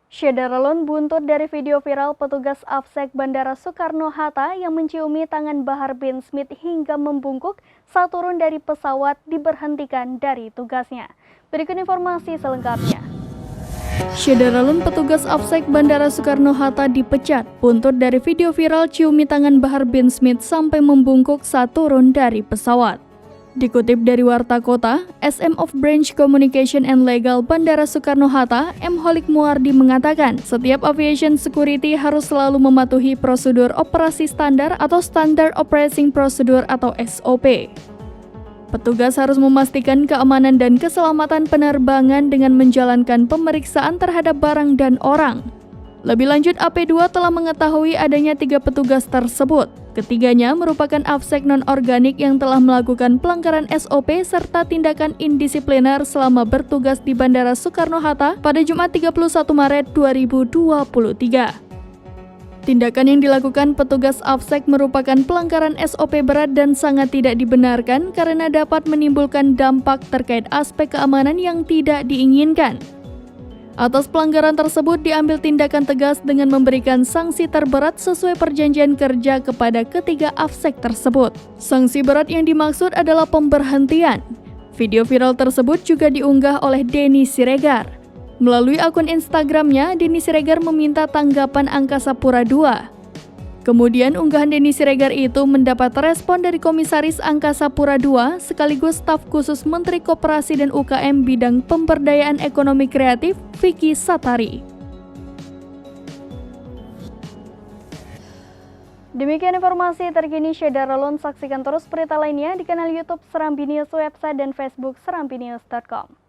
Syederalun buntut dari video viral petugas Afsek Bandara Soekarno-Hatta yang menciumi tangan Bahar bin Smith hingga membungkuk saat turun dari pesawat diberhentikan dari tugasnya. Berikut informasi selengkapnya. Syederalun petugas Afsek Bandara Soekarno-Hatta dipecat buntut dari video viral ciumi tangan Bahar bin Smith sampai membungkuk saat turun dari pesawat. Dikutip dari Warta Kota, SM of Branch Communication and Legal Bandara Soekarno-Hatta, M. Holik Muardi mengatakan, setiap aviation security harus selalu mematuhi prosedur operasi standar atau Standard Operating Procedure atau SOP. Petugas harus memastikan keamanan dan keselamatan penerbangan dengan menjalankan pemeriksaan terhadap barang dan orang. Lebih lanjut, AP2 telah mengetahui adanya 3 petugas tersebut. Ketiganya merupakan Afsek non-organik yang telah melakukan pelanggaran SOP serta tindakan indisipliner selama bertugas di Bandara Soekarno-Hatta pada Jumat 31 Maret 2023. Tindakan yang dilakukan petugas Afsek merupakan pelanggaran SOP berat dan sangat tidak dibenarkan karena dapat menimbulkan dampak terkait aspek keamanan yang tidak diinginkan. Atas pelanggaran tersebut diambil tindakan tegas dengan memberikan sanksi terberat sesuai perjanjian kerja kepada ketiga Afsek tersebut. Sanksi berat yang dimaksud adalah pemberhentian. Video viral tersebut juga diunggah oleh Denny Siregar. Melalui akun Instagramnya, Denny Siregar meminta tanggapan Angkasa Pura II. Kemudian unggahan Denny Siregar itu mendapat respon dari Komisaris Angkasa Pura II sekaligus staf khusus Menteri Koperasi dan UKM bidang pemberdayaan ekonomi kreatif, Vicky Satari. Demikian informasi terkini Syederalun. Saksikan terus berita lainnya di kanal YouTube Serambi News, website dan Facebook serambinews.com.